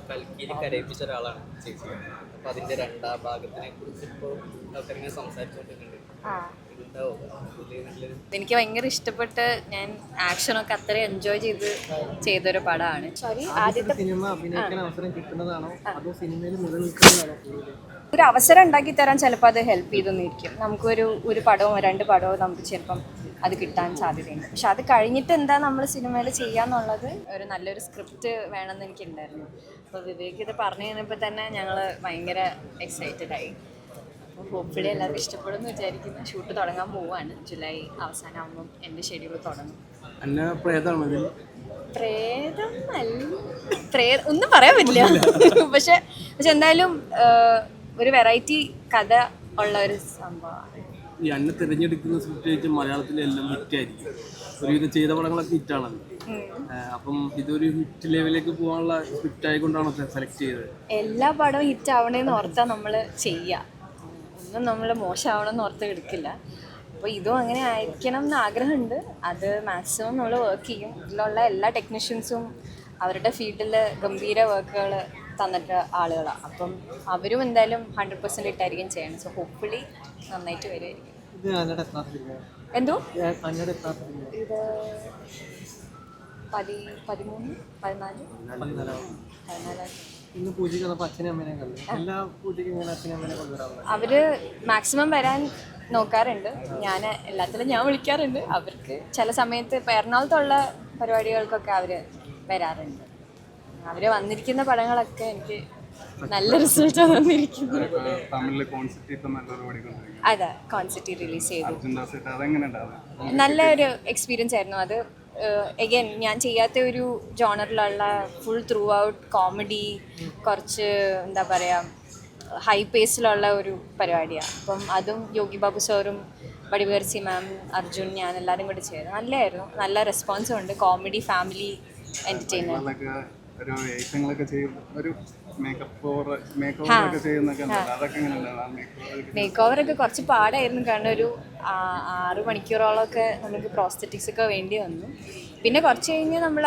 കൽക്കിയിൽ കരയിപ്പിച്ച ഒരാളാണ് ചേച്ചി. അപ്പൊ അതിന്റെ രണ്ടാം ഭാഗത്തിനെ കുറിച്ച് ഇപ്പോൾ ആൾക്കാരിങ്ങനെ സംസാരിച്ചുകൊണ്ടിരിക്കുന്നുണ്ട്. എനിക്ക് ഭയങ്കര ഇഷ്ടപ്പെട്ട് ഞാൻ ആക്ഷനൊക്കെ അത്ര എൻജോയ് ചെയ്തൊരു പടമാണ്. സോറി, ആദ്യത്തെ സിനിമ അഭിനയിക്കാൻ അവസരം കിട്ടുന്നതാണോ അതോ സിനിമയിൽ നിലനിൽക്കുന്നതാണോ? ഒരു അവസരം ഉണ്ടാക്കി തരാൻ ചിലപ്പോൾ അത് ഹെൽപ്പ് ചെയ്തെന്നിരിക്കും. നമുക്കൊരു പടമോ രണ്ട് പടമോ നമുക്ക് ചിലപ്പം അത് കിട്ടാൻ സാധ്യതയുണ്ട്. പക്ഷെ അത് കഴിഞ്ഞിട്ട് എന്താ നമ്മൾ സിനിമയിൽ ചെയ്യാന്നുള്ളത് ഒരു നല്ലൊരു സ്ക്രിപ്റ്റ് വേണമെന്ന് എനിക്കുണ്ടായിരുന്നു. അപ്പോൾ വിവേക് ഇത് പറഞ്ഞു കഴിഞ്ഞപ്പോൾ തന്നെ ഞങ്ങൾ ഭയങ്കര എക്സൈറ്റഡ് ആയി. അപ്പോൾ ഹോപ്പ്ഫുള്ളി എല്ലാവർക്കും ഇഷ്ടപ്പെടുമെന്ന് വിചാരിക്കുന്നു. ഷൂട്ട് തുടങ്ങാൻ പോവുകയാണ്. ജൂലൈ അവസാനമാകുമ്പം എൻ്റെ ഷെഡ്യൂൾ തുടങ്ങും. പ്രേതം ഒന്നും പറയാൻ പറ്റില്ല. പക്ഷെ എന്തായാലും ഒരു വെറൈറ്റി കഥ ഉള്ള ഒരു സംഭവമാണ്. ഈ അന്നെ തിരഞ്ഞെടുക്കുന്ന സ്ക്രിപ്റ്റ് മലയാളത്തിലെ എല്ലാം ഹിറ്റായിരിക്കും. ഒരുവിധം ചെയ്ത പടങ്ങളൊക്കെ ഹിറ്റാണല്ലോ. അപ്പം ഇതൊരു ഹിറ്റ് ലെവലിലേക്ക് പോകാനുള്ള സ്ക്രിപ്റ്റ് ആയിക്കൊണ്ടാണോ സെലക്ട് ചെയ്തത്? എല്ലാ പടവും ഹിറ്റ് ആവണേന്ന് ഓർത്താൽ നമ്മൾ ചെയ്യുക. ഒന്നും നമ്മൾ മോശമാവണമെന്ന് ഓർത്ത് എടുക്കില്ല. അപ്പോൾ ഇതും അങ്ങനെ ആയിരിക്കണം എന്ന് ആഗ്രഹമുണ്ട്. അത് മാക്സിമം നമ്മൾ വർക്ക് ചെയ്യും. ഇതിലുള്ള എല്ലാ ടെക്നീഷ്യൻസും അവരുടെ ഫീൽഡിൽ ഗംഭീര വർക്കുകൾ തന്നിട്ട് ആളുകളാണ്. അപ്പം അവരും എന്തായാലും 100% ഇട്ടായിരിക്കും ചെയ്യണം. സോ ഹോപ്പ്ഫുള്ളി നന്നായിട്ട് വരുമായിരിക്കും. എന്തോ ഇത് 13-14 അവര് മാക്സിമം വരാൻ നോക്കാറുണ്ട്. എല്ലാത്തിലും ഞാൻ വിളിക്കാറുണ്ട്. അവർക്ക് ചില സമയത്ത് ഇപ്പം എറണാകുളത്തുള്ള പരിപാടികൾക്കൊക്കെ അവര് വരാറുണ്ട്. അവര് വന്നിരിക്കുന്ന പടങ്ങളൊക്കെ എനിക്ക് നല്ല റിസൾട്ടാണ് വന്നിരിക്കുന്നത്. അതെ, കോൺസെപ്റ്റ് റിലീസ് ചെയ്തു. നല്ലൊരു എക്സ്പീരിയൻസ് ആയിരുന്നു അത്. എഗെയിൻ ഞാൻ ചെയ്യാത്ത ഒരു ജോണറിലുള്ള ഫുൾ ത്രൂ ഔട്ട് കോമഡി, കുറച്ച് എന്താ പറയുക ഹൈ പേസിലുള്ള ഒരു പരിപാടിയാണ്. അപ്പം അതും യോഗി ബാബു സാറും വടിവേർസി മാം, അർജുൻ, ഞാൻ എല്ലാവരും കൂടി ചെയ്തു. നല്ലതായിരുന്നു. നല്ല റെസ്പോൺസും ഉണ്ട്. Comedy, family entertainment. Make over ഒക്കെ കുറച്ച് പാടായിരുന്നു. കാരണം ഒരു 6 മണിക്കൂറോളമൊക്കെ നമുക്ക് പ്രോസ്തെറ്റിക്സ് ഒക്കെ വേണ്ടി വന്നു. പിന്നെ കുറച്ച് കഴിഞ്ഞ് നമ്മൾ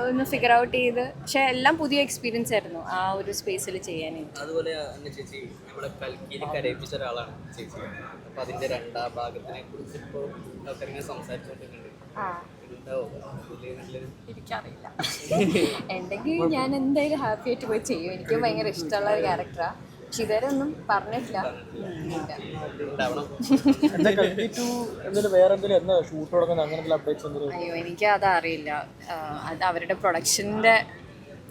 ഒന്ന് ഫിഗർ ഔട്ട് ചെയ്ത്, പക്ഷെ എല്ലാം പുതിയ എക്സ്പീരിയൻസ് ആയിരുന്നു ആ ഒരു സ്പേസിൽ ചെയ്യാനായിട്ട്. അതുപോലെ ചേച്ചി നമ്മളെ കൽക്കിയിൽ കരയിപ്പിച്ച ഒരാളാണ് ചേച്ചി. അപ്പൊ അതിന്റെ രണ്ടാം ഭാഗത്തിനെ കുറിച്ച് ഇപ്പോൾ ആൾക്കാരിങ്ങനെ സംസാരിച്ചുകൊണ്ടിരിക്കുന്നുണ്ട്. എനിക്കറിയില്ല. ഉണ്ടെങ്കിൽ ഞാൻ എന്തായാലും ഹാപ്പി ആയിട്ട് പോയി ചെയ്യും. എനിക്ക് ഭയങ്കര ഇഷ്ടമുള്ള ഒരു ക്യാരക്ടറാണ്. പക്ഷെ ഇതുവരെ ഒന്നും പറഞ്ഞിട്ടില്ല. അയ്യോ, എനിക്ക് അത് അറിയില്ല. അത് അവരുടെ പ്രൊഡക്ഷൻ്റെ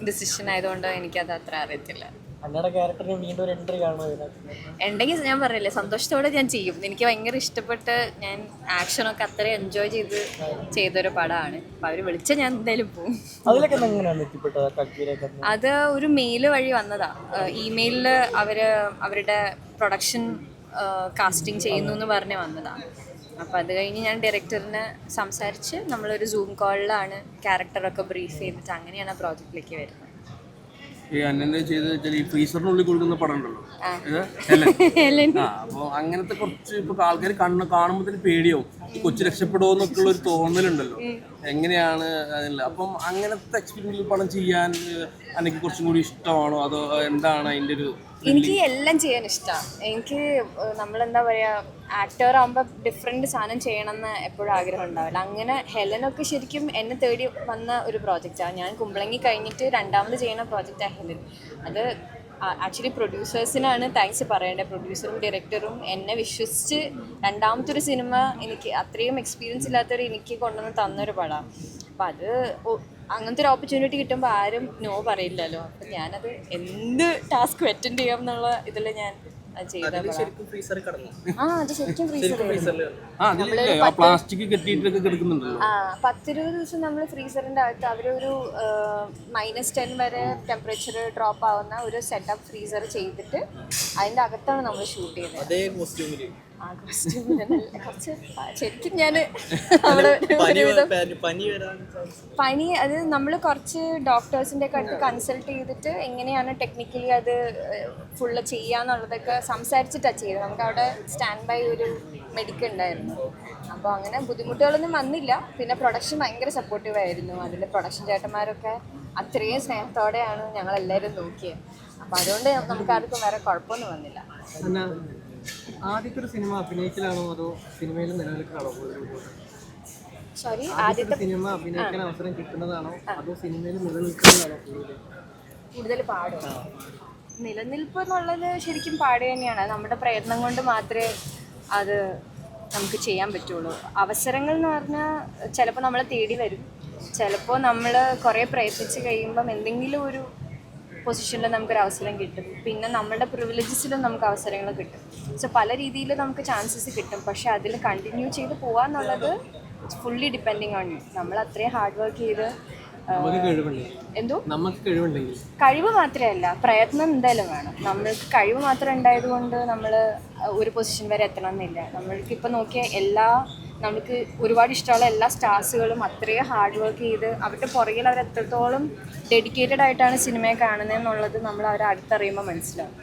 ഡിസിഷൻ ആയതുകൊണ്ട് എനിക്കത് അത്ര അറിയത്തില്ല. ഉണ്ടെങ്കിൽ ഞാൻ പറഞ്ഞില്ലേ, സന്തോഷത്തോടെ ഞാൻ ചെയ്യും. എനിക്ക് ഭയങ്കര ഇഷ്ടപ്പെട്ട് ഞാൻ ആക്ഷനൊക്കെ അത്ര എൻജോയ് ചെയ്തൊരു പടമാണ്. അപ്പം അവർ വിളിച്ചാൽ ഞാൻ എന്തായാലും പോകും. അത് ഒരു മെയിൽ വഴി വന്നതാ. ഇമെയിലിൽ അവരുടെ പ്രൊഡക്ഷൻ കാസ്റ്റിംഗ് ചെയ്യുന്നു എന്ന് പറഞ്ഞ് വന്നതാണ്. അപ്പോൾ അത് കഴിഞ്ഞ് ഞാൻ ഡയറക്ടറിനെ സംസാരിച്ച് നമ്മളൊരു സൂം കോളിലാണ് ക്യാരക്ടറൊക്കെ ബ്രീഫ് ചെയ്തിട്ട് അങ്ങനെയാണ് ആ പ്രോജക്റ്റിലേക്ക് വരുന്നത്. ഈ അന്നെ ചെയ്ത് ഈ ഫ്രീസറിനുള്ളിൽ കൊടുക്കുന്ന പടം ഉണ്ടല്ലോ, അപ്പോൾ അങ്ങനത്തെ കുറച്ച് ഇപ്പൊ ആൾക്കാർ കാണുമ്പോൾ പേടിയാവും, ഈ കൊച്ചു രക്ഷപ്പെടുമോ എന്നൊക്കെ ഉള്ള ഒരു തോന്നലുണ്ടല്ലോ. എങ്ങനെയാണ് അതില്ല? അപ്പം അങ്ങനത്തെ എക്സ്പീരിയൻസ് പടം ചെയ്യാൻ എനിക്ക് കുറച്ചും കൂടി ഇഷ്ടമാണോ അതോ എന്താണ് അതിൻ്റെ ഒരു? എനിക്ക് എല്ലാം ചെയ്യാൻ ഇഷ്ടമാണ്. എനിക്ക് നമ്മളെന്താ പറയുക, ആക്ടർ ആകുമ്പോൾ ഡിഫറെൻറ്റ് സാധനം ചെയ്യണമെന്ന് എപ്പോഴും ആഗ്രഹം ഉണ്ടാവില്ല. അങ്ങനെ ഹെലനൊക്കെ ശരിക്കും എന്നെ തേടി വന്ന ഒരു പ്രോജക്റ്റാണ്. ഞാൻ കുമ്പളങ്ങി കഴിഞ്ഞിട്ട് രണ്ടാമത് ചെയ്യുന്ന പ്രോജക്റ്റാണ് ഹെലൻ. അത് ആക്ച്വലി പ്രൊഡ്യൂസേഴ്സിനാണ് താങ്ക്സ് പറയേണ്ടത്. പ്രൊഡ്യൂസറും ഡയറക്ടറും എന്നെ വിശ്വസിച്ച് രണ്ടാമത്തെ ഒരു സിനിമ എനിക്ക് അത്രയും എക്സ്പീരിയൻസ് ഇല്ലാത്തവർ എനിക്ക് കൊണ്ടുവന്ന് തന്നൊരു പടമാണ്. അപ്പം അത് അങ്ങനത്തെ ഒരു ഓപ്പർച്യൂണിറ്റി കിട്ടുമ്പോൾ ആരും നോ പറയില്ലല്ലോ. അപ്പം ഞാനത് എന്ത് ടാസ്ക് അറ്റൻഡ് ചെയ്യാം എന്നുള്ള ഇതിൽ ഞാൻ ശരിക്കും ഫ്രീസറിൽ കിടന്നു. അത് ശരിക്കും ഫ്രീസറിൽ പ്ലാസ്റ്റിക് കെട്ടിയിട്ടൊക്കെ കിടക്കുന്നുണ്ടല്ലോ. 10-20 ദിവസം നമ്മൾ ഫ്രീസറിൻ്റെ അകത്ത് അവരൊരു -10 വരെ ടെമ്പറേച്ചർ ഡ്രോപ്പ് ആവുന്ന ഒരു സെറ്റപ്പ് ഫ്രീസർ ചെയ്തിട്ട് അതിൻ്റെ അകത്താണ് നമ്മൾ ഷൂട്ട് ചെയ്തത്. അതേ കോസ്റ്റ്യൂമില് കുറച്ച് ശരിക്കും ഞാൻ അവിടെ പനി അത് നമ്മൾ കുറച്ച് ഡോക്ടേഴ്സിൻ്റെ ഒക്കെ അടുത്ത് കൺസൾട്ട് ചെയ്തിട്ട് എങ്ങനെയാണ് ടെക്നിക്കലി അത് ഫുള്ള് ചെയ്യാന്നുള്ളതൊക്കെ സംസാരിച്ചിട്ടാണ് ചെയ്തത്. നമുക്ക് അവിടെ സ്റ്റാൻഡ് ബൈ ഒരു മെഡിക്കൽ ഉണ്ടായിരുന്നു. അപ്പോൾ അങ്ങനെ ബുദ്ധിമുട്ടുകളൊന്നും വന്നില്ല. പിന്നെ പ്രൊഡക്ഷൻ ഭയങ്കര സപ്പോർട്ടീവ് ആയിരുന്നു. അതിൻ്റെ പ്രൊഡക്ഷൻ ചേട്ടന്മാരൊക്കെ അത്രയും സ്നേഹത്തോടെയാണ് ഞങ്ങൾ എല്ലാവരും നോക്കിയത്. അപ്പം അതുകൊണ്ട് നമുക്ക് ആർക്കും വേറെ കുഴപ്പമൊന്നും വന്നില്ല. എന്നാ ആദ്യത്തെ ഒരു സിനിമ അഭിനയിക്കലാണോ അതോ സിനിമയിൽ നിലനിൽക്കലാണോ കൂടുതൽ? സോറി, ആദ്യത്തെ സിനിമ അഭിനയിക്കാൻ അവസരം കിട്ടുന്നതാണോ അതോ സിനിമയിൽ നിലനിൽക്കുന്നതാണോ കൂടുതൽ പാടും. നിലനിൽപ്പ് എന്നുള്ളത് ശരിക്കും പാടുക തന്നെയാണ്. നമ്മുടെ പ്രയത്നം കൊണ്ട് മാത്രമേ അത് നമുക്ക് ചെയ്യാൻ പറ്റുള്ളൂ. അവസരങ്ങൾ എന്ന് പറഞ്ഞാൽ ചിലപ്പോൾ നമ്മളെ തേടി വരും, ചിലപ്പോൾ നമ്മൾ കുറേ പ്രയത്നിച്ച് കഴിയുമ്പം എന്തെങ്കിലും ഒരു പൊസിഷനിൽ നമുക്കൊരു അവസരം കിട്ടും. പിന്നെ നമ്മുടെ പ്രിവിലേജസിലും നമുക്ക് അവസരങ്ങൾ കിട്ടും. സോ പല രീതിയിൽ നമുക്ക് ചാൻസസ് കിട്ടും. പക്ഷെ അതിൽ കണ്ടിന്യൂ ചെയ്ത് പോകാന്നുള്ളത് ഫുള്ളി ഡിപ്പെൻഡിങ് ഓൺ യു. നമ്മൾ അത്രയും ഹാർഡ് വർക്ക് ചെയ്ത് എന്തോ കഴിവ് മാത്രമല്ല, പ്രയത്നം എന്തായാലും വേണം. നമ്മൾക്ക് കഴിവ് മാത്രം ഉണ്ടായത് കൊണ്ട് നമ്മൾ ഒരു പൊസിഷൻ വരെ എത്തണം എന്നില്ല. നമ്മൾക്ക് ഇപ്പോൾ നോക്കിയാൽ നമുക്ക് ഒരുപാട് ഇഷ്ടമുള്ള എല്ലാ സ്റ്റാർസുകളും അത്രയും ഹാർഡ് വർക്ക് ചെയ്ത് അവരുടെ പുറകിൽ അവർ എത്രത്തോളം ഡെഡിക്കേറ്റഡ് ആയിട്ടാണ് സിനിമയെ കാണുന്നതെന്നുള്ളത് നമ്മൾ അവരെ അടുത്തറിയുമ്പോൾ മനസ്സിലാവും.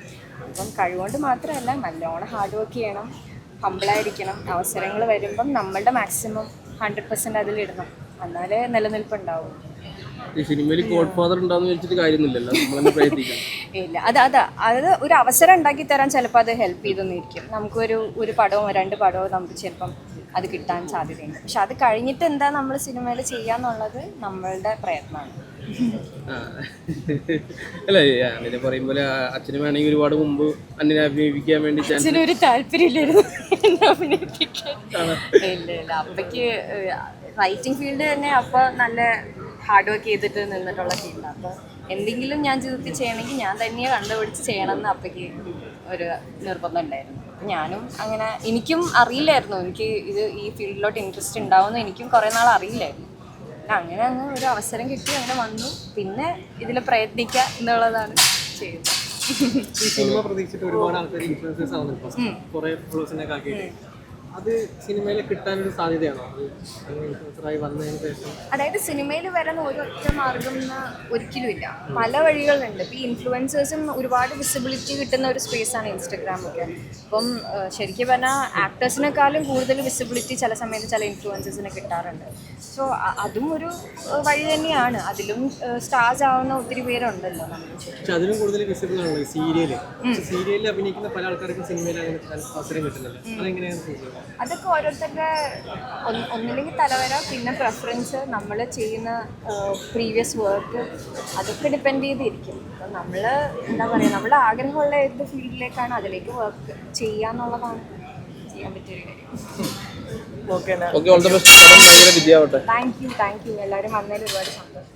അപ്പം കഴിവുകൊണ്ട് മാത്രമല്ല, നല്ലോണം ഹാർഡ് വർക്ക് ചെയ്യണം, ഹമ്പിളായിരിക്കണം. അവസരങ്ങൾ വരുമ്പം നമ്മളുടെ മാക്സിമം 100% അതിലിടണം, എന്നാലേ നിലനിൽപ്പുണ്ടാവും. ഈ സിനിമയിൽ ഗോഡ് ഫാദർ ഉണ്ടാവുന്ന വെച്ചിട്ട് കാര്യമൊന്നുമില്ലല്ലോ, നമ്മളെന്നെ പ്രയത്നിക്കണം. ഇല്ല, അത് ഒരു അവസരം ഉണ്ടാക്കി തരാൻ ചിലപ്പോൾ അത് ഹെൽപ്പ് ചെയ്തെന്നിരിക്കും. നമുക്കൊരു പടമോ 2 പടമോ നമുക്ക് ചിലപ്പം അത് കിട്ടാൻ സാധ്യതയുണ്ട്. പക്ഷെ അത് കഴിഞ്ഞിട്ട് എന്താ നമ്മൾ സിനിമയിൽ ചെയ്യാന്നുള്ളത് നമ്മളുടെ പ്രയത്നമാണ്. അല്ല, അങ്ങനെ പറയുമ്പോൾ അച്ഛന് വേണമെങ്കിൽ ഒരുപാട് മുമ്പ് അന്നിനെ അഭിനയിപ്പിക്കാൻ വേണ്ടി അച്ഛനൊരു താല്പര്യമില്ലായിരുന്നു എന്നെ അഭിനയിപ്പിക്കാൻ. ഇല്ല, അപ്പയ്ക്ക് റൈറ്റിംഗ് ഫീൽഡ് തന്നെ അപ്പോൾ നല്ല ഹാർഡ് വർക്ക് ചെയ്തിട്ട് നിന്നിട്ടുള്ള ഫീൽഡാണ്. അപ്പോൾ എന്തെങ്കിലും ഞാൻ ജീവിതത്തിൽ ചെയ്യണമെങ്കിൽ ഞാൻ തന്നെ കണ്ടുപിടിച്ച് ചെയ്യണമെന്ന് അപ്പയ്ക്ക് ഒരു നിർബന്ധം ഉണ്ടായിരുന്നു. ഞാനും അങ്ങനെ, എനിക്കും അറിയില്ലായിരുന്നു എനിക്ക് ഈ ഫീൽഡിലോട്ട് ഇൻട്രസ്റ്റ് ഉണ്ടാവുമെന്ന് എനിക്കും കുറേ നാൾ അറിയില്ലായിരുന്നു. അങ്ങനെ ഒരു അവസരം കിട്ടി, അങ്ങനെ വന്നു. പിന്നെ ഇതിൽ പ്രയത്നിക്കുക എന്നുള്ളതാണ് ചെയ്യുന്നത്. ഈ സിനിമ പ്രതീക്ഷിച്ചിട്ട് ഒരുപാട് ആൾക്കാർ ഇൻഫ്ലുവൻസേഴ്സ് ആവുന്നുണ്ട്, കുറേ ഫ്ലോസിനൊക്കെ ആക്കിയിട്ട്. അത് സിനിമയിൽ കിട്ടാനൊരു സാധ്യതയാണോ ഇൻഫ്ലുവൻസറായി വന്നതിന് ശേഷം? അതായത് സിനിമയിൽ വരാൻ ഒരൊറ്റ മാർഗം ഒരിക്കലും ഇല്ല, പല വഴികളുണ്ട്. ഇപ്പോൾ ഈ ഇൻഫ്ലുവൻസേഴ്സും ഒരുപാട് വിസിബിലിറ്റി കിട്ടുന്ന ഒരു സ്പേസാണ് ഇൻസ്റ്റഗ്രാമൊക്കെ. അപ്പം ശരിക്കും പറഞ്ഞാൽ ആക്ടേഴ്സിനെക്കാളും കൂടുതൽ വിസിബിലിറ്റി ചില സമയത്ത് ചില ഇൻഫ്ലുവൻസേഴ്സിന് കിട്ടാറുണ്ട്. സോ അതും ഒരു വഴി തന്നെയാണ്. അതിലും സ്റ്റാർസ് ആവുന്ന ഒത്തിരി പേരുണ്ടല്ലോ നമ്മൾ. പക്ഷെ അതിലും കൂടുതൽ വിസിബിൾ ആണല്ലോ സീരിയലിൽ അഭിനയിക്കുന്ന പല ആൾക്കാർക്കും സിനിമയിൽ അങ്ങനെ അവസരം കിട്ടുന്നില്ല. അതെങ്ങനെയാണ്? അതൊക്കെ ഓരോരുത്തരുടെ ഒന്നില്ലെങ്കിൽ തലവര, പിന്നെ പ്രെഫറൻസ്, നമ്മൾ ചെയ്യുന്ന പ്രീവിയസ് വർക്ക്, അതൊക്കെ ഡിപ്പെൻഡ് ചെയ്തിരിക്കും. അപ്പം നമ്മൾ എന്താ പറയുക, നമ്മുടെ ആഗ്രഹമുള്ള ഏത് ഫീൽഡിലേക്കാണ് അതിലേക്ക് വർക്ക് ചെയ്യാന്നുള്ളതാണ് ചെയ്യാൻ പറ്റിയൊരു കാര്യം. Okay, all the best. ഭയങ്കര വിദ്യാവട്ടെ. Thank you. എല്ലാവരും വന്നതിൽ ഒരുപാട് സന്തോഷം.